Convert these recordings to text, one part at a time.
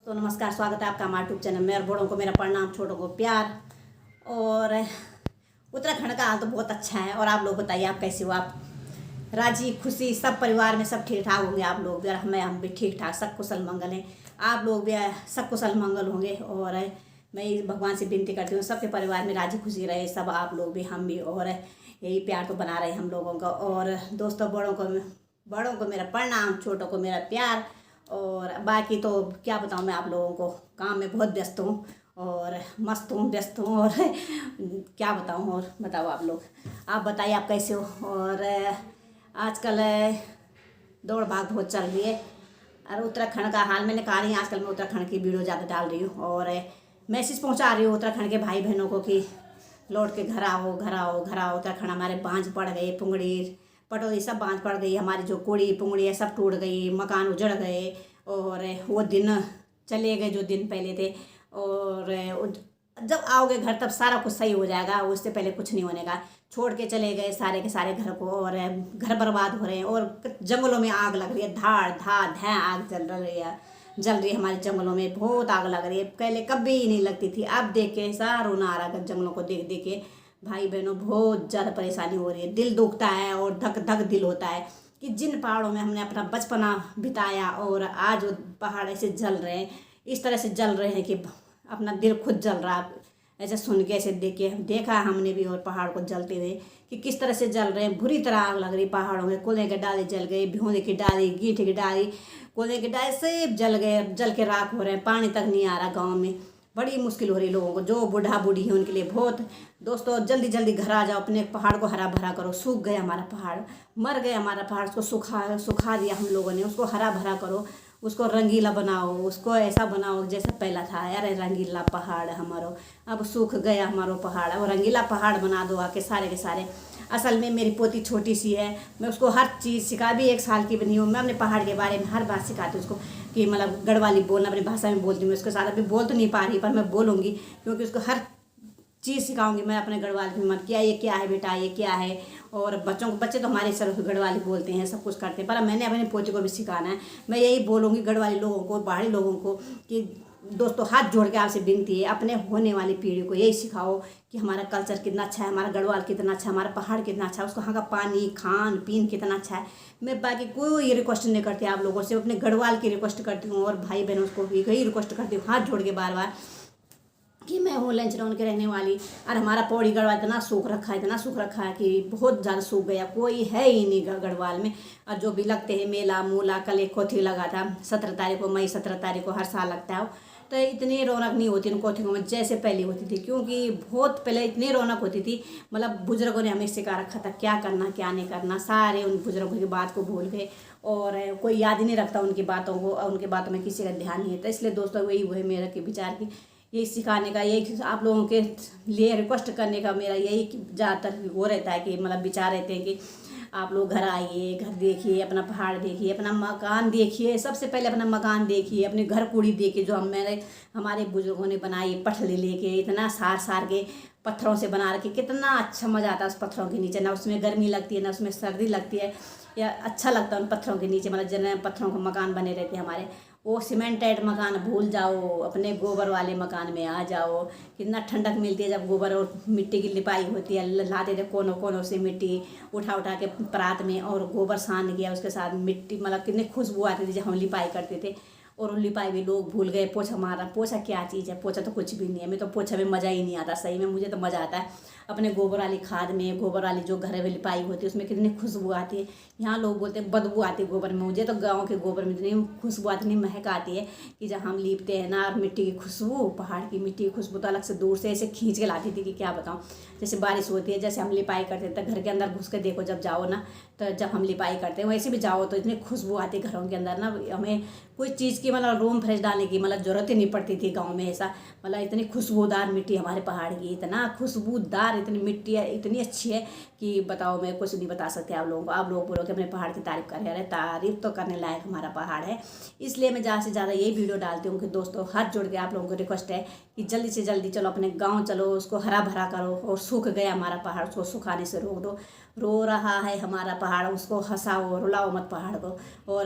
तो नमस्कार, स्वागत है आपका हमारे यूट्यूब चैनल में। और बड़ों को मेरा प्रणाम, छोटों को प्यार। और उत्तराखंड का हाल तो बहुत अच्छा है। और आप लोग बताइए, आप कैसे हो? आप राजी खुशी सब परिवार में सब ठीक ठाक होंगे? आप लोग भी और हम भी ठीक ठाक, सब कुशल मंगल हैं। आप लोग भी सब कुशल मंगल होंगे। और मैं भगवान से विनती करती हूँ सबके परिवार में राजी खुशी रहे, सब आप लोग भी, हम भी। और यही प्यार तो बना रहे हम लोगों का। और दोस्तों, बड़ों को मेरा प्रणाम, छोटों को मेरा प्यार। और बाकी तो क्या बताऊँ मैं आप लोगों को, काम में बहुत व्यस्त हूँ और मस्त हूँ, व्यस्त हूँ। और क्या बताऊँ, और बताओ आप लोग, आप बताइए आप कैसे हो? और आजकल दौड़ भाग बहुत चल रही है। और उत्तराखंड का हाल मैंने कहा नहीं, आजकल मैं उत्तराखंड की वीडियो ज़्यादा डाल रही हूँ और मैसेज पहुँचा रही हूँ उत्तराखंड के भाई बहनों को कि लौट के घर आओ, घर आओ, घर आओ। उत्तराखंड हमारे बांझ पड़ गए, पुंगड़ी पटोरी सब बांझ पड़ गई, हमारी जो कुड़ी पुंगड़ी है सब टूट गई, मकान उजड़ गए। और वो दिन चले गए जो दिन पहले थे। और जब आओगे घर तब सारा कुछ सही हो जाएगा, उससे पहले कुछ नहीं होने का। छोड़ के चले गए सारे के सारे घर को, और घर बर्बाद हो रहे हैं। और जंगलों में आग लग रही है, धाड़ धा धै आग जल रही है हमारे जंगलों में, बहुत आग लग रही है। पहले कभी नहीं लगती थी, अब देख के ऐसा रोना आ रहा है जंगलों को देख देख के। भाई बहनों, बहुत ज़्यादा परेशानी हो रही है, दिल दुखता है और धक धक दिल होता है कि जिन पहाड़ों में हमने अपना बचपना बिताया और आज वो पहाड़ ऐसे जल रहे हैं, इस तरह से जल रहे हैं कि अपना दिल खुद जल रहा है। ऐसे सुन के, ऐसे देख के देखा हमने भी, और पहाड़ को जलते हुए कि किस तरह से जल रहे हैं। बुरी तरह आग लग रही पहाड़ों में, कोले के डाले जल गए, भिगोने की डाली, गीठ की डाली, कोले के डाले सब जल गए, जल के राख हो रहे हैं। पानी तक नहीं आ रहा गाँव में, बड़ी मुश्किल हो रही लोगों को, जो बूढ़ा बूढ़ी है उनके लिए बहुत। दोस्तों, जल्दी जल्दी घर आ जाओ, अपने पहाड़ को हरा भरा करो। सूख गया हमारा पहाड़, मर गया हमारा पहाड़, उसको सुखा दिया हम लोगों ने, उसको हरा भरा करो, उसको रंगीला बनाओ, उसको ऐसा बनाओ जैसा पहला था। अरे रंगीला पहाड़ हमारो, अब सूख गया हमारो पहाड़, अब रंगीला पहाड़ बना दो आके सारे के सारे। असल में मेरी पोती छोटी सी है, मैं उसको हर चीज़ सिखा, भी 1 साल की बनी हूँ, मैं अपने पहाड़ के बारे में हर बात सिखाती हूँ उसको कि मतलब गढ़वाली बोलना, अपनी भाषा में बोलती हूँ उसके साथ। अभी बोल तो नहीं पा रही पर मैं बोलूँगी, क्योंकि उसको हर चीज़ सिखाऊंगी मैं अपने गढ़वाली में। क्या ये क्या है बेटा, ये क्या है। और बच्चे तो हमारे सर गढ़वाली बोलते हैं, सब कुछ करते हैं, पर मैंने अपने पोते को भी सिखाना है। मैं यही बोलूँगी गढ़वाली लोगों को, पहाड़ी लोगों को कि दोस्तों, हाथ जोड़ के आपसे विनती है, अपने होने वाली पीढ़ी को यही सिखाओ कि हमारा कल्चर कितना अच्छा है, हमारा गढ़वाल कितना अच्छा है, हमारा पहाड़ कितना अच्छा है, उसको वहाँ का पानी खान पीन कितना अच्छा है। मैं बाकी कोई रिक्वेस्ट नहीं करती आप लोगों से, अपने गढ़वाल की रिक्वेस्ट करती हूँ। और भाई बहनों को भी यही रिक्वेस्ट करती हूँ हाथ जोड़ के बार बार कि मैं हूँ लंचरौन के रहने वाली। और हमारा पौड़ी गढ़वाल इतना सूख रखा है, इतना सूख रखा है कि बहुत ज़्यादा सूख गया, कोई है ही नहीं गढ़वाल में। और जो भी लगते हैं मेला मूला, कल एक कोथी लगा था 17 तारीख को, मई 17 तारीख को हर साल लगता है। तो इतनी रौनक नहीं होती उन कोथियों में जैसे पहले होती थी, क्योंकि बहुत पहले इतनी रौनक होती थी। मतलब बुजुर्गों ने हमें सिखा रखा था क्या करना क्या नहीं करना, सारे उन बुजुर्गों की बात को भूल गए और कोई याद ही नहीं रखता उनकी बातों को, और उनकी बातों में किसी का ध्यान नहीं है। तो इसलिए दोस्तों, वही हुए मेरा के विचार की यही सिखाने का, यही आप लोगों के लिए रिक्वेस्ट करने का मेरा यही ज़्यादातर वो रहता है कि मतलब विचार रहते हैं कि आप लोग घर आइए, घर देखिए, अपना पहाड़ देखिए, अपना मकान देखिए, सबसे पहले अपना मकान देखिए, अपने घर कूड़ी देखिए जो हमारे बुजुर्गों ने बनाई, पटले लेके इतना सार सार के पत्थरों से बना रखे, कितना अच्छा मज़ा आता है उस पत्थरों के नीचे। ना उसमें गर्मी लगती है ना उसमें सर्दी लगती है, या अच्छा लगता है उन पत्थरों के नीचे। मतलब जिन पत्थरों के मकान बने रहते हैं हमारे, वो सीमेंटेड मकान भूल जाओ, अपने गोबर वाले मकान में आ जाओ। कितना ठंडक मिलती है जब गोबर और मिट्टी की लिपाई होती है। लाते थे कोनों कोनों से मिट्टी उठा उठा के परात में, और गोबर सान गया उसके साथ मिट्टी, मतलब कितनी खुशबू आती थी जब हम लिपाई करते थे। और लिपाई भी लोग भूल गए। पोछा मारना, पोछा क्या चीज़ है, पोछा तो कुछ भी नहीं है। मैं तो पोछा में मज़ा ही नहीं आता, सही में मुझे तो मज़ा आता है अपने गोबर वाली खाद में, गोबर वाली जो घर में लिपाई होती है उसमें कितनी खुशबू आती है। यहाँ लोग बोलते हैं बदबू आती है गोबर में, मुझे तो गाँव के गोबर में इतनी खुशबू आती, इतनी महक आती है कि जब हम लीपते हैं ना, मिट्टी की खुशबू, पहाड़ की मिट्टी की खुशबू तो अलग से दूर से ऐसे खींच के लाती थी कि क्या बताऊँ। जैसे बारिश होती है, जैसे हम लिपाई करते थे, घर के अंदर घुस के देखो जब जाओ ना, तो जब हम लिपाई करते हैं वैसे भी जाओ तो इतनी खुशबू आती है घरों के अंदर ना, हमें कोई चीज़ की मतलब रूम फ्रेश डालने की मतलब ज़रूरत ही नहीं पड़ती थी गांव में। ऐसा मतलब इतनी खुशबूदार मिट्टी हमारे पहाड़ की, इतना खुशबूदार, इतनी मिट्टी है, इतनी अच्छी है कि बताओ, मैं कुछ नहीं बता सकते आप लोगों को। आप लोग बोलो कि अपने पहाड़ की तारीफ़ करें, अरे तारीफ़ तो करने लायक हमारा पहाड़ है। इसलिए मैं ज़्यादा से ज़्यादा यही वीडियो डालती हूँ कि दोस्तों, हाथ जोड़ के आप लोगों को रिक्वेस्ट है कि जल्दी से जल्दी चलो अपने गाँव चलो, उसको हरा भरा करो। और सूख गया हमारा पहाड़, उसको सुखाने से रोक दो। रो रहा है हमारा पहाड़, उसको हंसाओ रुलाओ मत पहाड़ को। और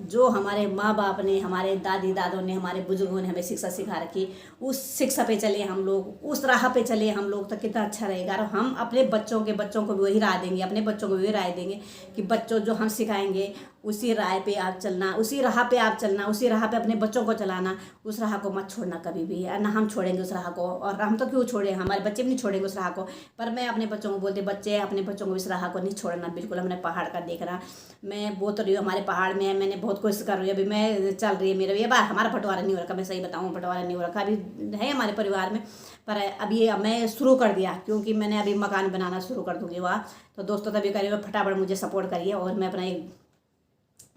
जो हमारे माँ बाप ने, हमारे दादी दादों ने, हमारे बुजुर्गों ने हमें शिक्षा सिखा रखी, उस शिक्षा पे चले हम लोग, उस राह पे चले हम लोग, तो कितना अच्छा रहेगा। और हम अपने बच्चों को भी वही राह देंगे, अपने बच्चों को भी वही राय देंगे कि बच्चों जो हम सिखाएंगे उसी राह पे आप चलना, उसी राह पे आप चलना, उसी राह पे अपने बच्चों को चलाना, उस राह को मत छोड़ना कभी भी। ना हम छोड़ेंगे उस राह को, और हम तो क्यों छोड़े, हमारे बच्चे भी नहीं छोड़ेंगे उस राह को। पर मैं अपने बच्चों को बोलती, बच्चे अपने बच्चों को इस राह को नहीं छोड़ना बिल्कुल। हमने पहाड़ का देखना, मैं बोल तो रही हूँ हमारे पहाड़ में है, मैंने बहुत कोशिश कर रही हूँ, अभी मैं चल रही है मेरा ये बार, हमारा बंटवारा नहीं हो रखा, मैं सही बताऊँ बंटवारा नहीं हो रखा अभी, है हमारे परिवार में। पर अभी ये मैं शुरू कर दिया, क्योंकि मैंने अभी मकान बनाना शुरू कर दूँगी वहाँ। तो दोस्तों तभी करिए, फटाफट मुझे सपोर्ट करिए, और मैं अपना एक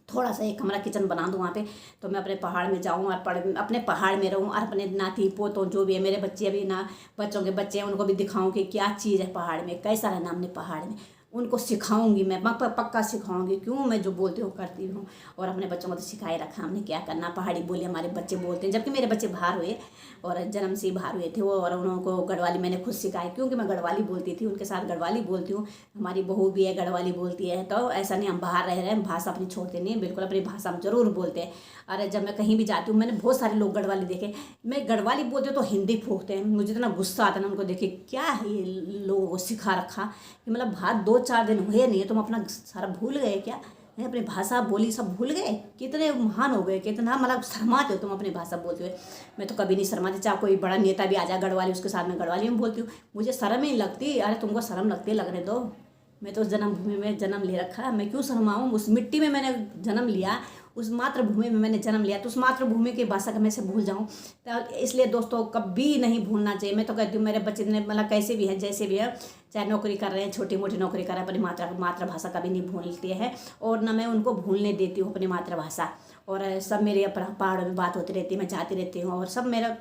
थोड़ा सा एक कमरा किचन बना दूँ वहाँ पे, तो मैं अपने पहाड़ में जाऊँ और अपने पहाड़ में रहूँ, और अपने नाती पोतों जो भी है, मेरे बच्चे अभी ना, बच्चों के बच्चे हैं, उनको भी दिखाऊँ कि क्या चीज़ है पहाड़ में, कैसा रहना हमने पहाड़ में, उनको सिखाऊंगी मैं, पक्का सिखाऊंगी। क्यों, मैं जो बोलती हूँ करती हूँ। और अपने बच्चों को तो सिखाए रखा हमने क्या करना, पहाड़ी बोली हमारे बच्चे बोलते हैं। जबकि मेरे बच्चे बाहर हुए और जन्म से ही बाहर हुए थे वो, और उनको गढ़वाली मैंने खुद सिखाई, क्योंकि मैं गढ़वाली बोलती थी, उनके साथ गढ़वाली बोलती हूँ। हमारी बहू भी है गढ़वाली बोलती है, तो ऐसा नहीं हम बाहर रह रहे हैं, भाषा अपनी छोड़ते नहीं, बिल्कुल अपनी भाषा हम जरूर बोलते हैं। अरे जब मैं कहीं भी जाती हूँ, मैंने बहुत सारे लोग गढ़वाली देखे, मैं गढ़वाली बोलती हूँ तो हिंदी फूंकते हैं, मुझे इतना गुस्सा आता है ना उनको देखे, क्या है ये लोगों को सिखा रखा कि मतलब बात 2-4 दिन हुए नहीं है, तुम अपना सारा भूल गए क्या, है अपनी भाषा बोली सब भूल गए, कितने महान हो गए, कितना मतलब शर्माते हो तुम अपनी भाषा बोलते हुए। मैं तो कभी नहीं शर्माती, चाहे कोई बड़ा नेता भी आ जाए गढ़वाली, उसके साथ मैं गढ़वाली में बोलती हूँ, मुझे शर्म ही लगती। अरे तुमको शर्म लगती है, लगने दो, मैं तो जन्मभूमि में जन्म ले रखा है, मैं क्यों शर्माऊँ, उस मिट्टी में मैंने जन्म लिया, उस मातृभूमि में मैंने जन्म लिया, तो उस मातृभूमि की भाषा का मैं से भूल जाऊँ। तो इसलिए दोस्तों कभी नहीं भूलना चाहिए। मैं तो कहती हूँ मेरे बच्चे ने मतलब कैसे भी है, जैसे भी है, चाहे नौकरी कर रहे हैं, छोटी मोटी नौकरी कर रहे हैं, अपनी मातृभाषा कभी नहीं भूलती है, और ना मैं उनको भूलने देती हूँ अपनी मातृभाषा। और सब मेरे पहाड़ों में बात होती रहती है, मैं जाती रहती हूँ, और सब मेरा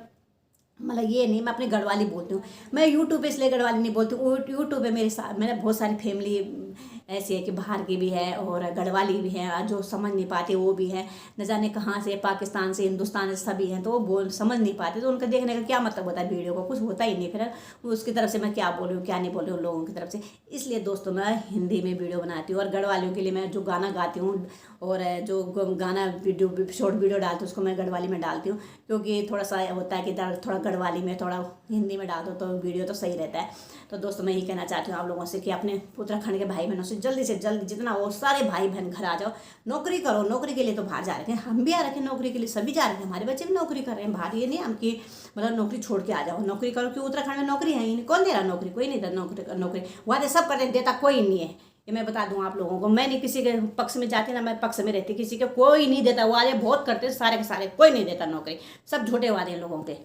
मतलब ये नहीं, मैं अपनी गढ़वाली बोलती हूँ। मैं यूट्यूब पे इसलिए गढ़वाली नहीं बोलती हूँ, यूट्यूब पे मेरे साथ मेरे बहुत सारी फैमिली ऐसी है कि बाहर की भी है और गढ़वाली भी है, जो समझ नहीं पाते वो भी है, न जाने कहाँ से, पाकिस्तान से, हिंदुस्तान से सभी हैं, तो वो समझ नहीं पाते, तो उनका देखने का क्या मतलब होता है, वीडियो को कुछ होता ही नहीं, फिर उसकी तरफ से मैं क्या बोल रही हूँ क्या नहीं बोल रही हूँ लोगों की तरफ से। इसलिए दोस्तों मैं हिंदी में वीडियो बनाती हूँ, और गढ़वालियों के लिए मैं जो गाना गाती हूँ और जो गाना वीडियो शॉर्ट वीडियो डालती हूँ उसको मैं गढ़वाली में डालती हूँ, क्योंकि थोड़ा सा होता है कि थोड़ा गढ़वाली में थोड़ा हिंदी में डाल दो तो वीडियो तो सही रहता है। तो दोस्तों मैं यही कहना चाहती हूँ आप लोगों से कि अपने उत्तराखंड के भाई बहनों से जल्दी जितना हो सारे भाई बहन घर आ जाओ, नौकरी करो। नौकरी के लिए तो बाहर जा रहे हैं, हम भी आ रखे हैं नौकरी के लिए, सभी जा रहे हैं, हमारे बच्चे भी नौकरी कर रहे हैं बाहर। ये नहीं हम कि मतलब नौकरी छोड़ के आ जाओ, नौकरी करो, क्योंकि उत्तराखंड में नौकरी है ही नहीं, कौन दे रहा नौकरी, कोई नहीं दे नौकरी वहाँ सब करते देता कोई नहीं है। ये मैं बता दूं आप लोगों को, मैं नहीं किसी के पक्ष में जाती ना मैं पक्ष में रहती, किसी के कोई नहीं देता, वादे बहुत करते सारे के सारे, कोई नहीं देता नौकरी, सब झूठे वादे हैं लोगों के।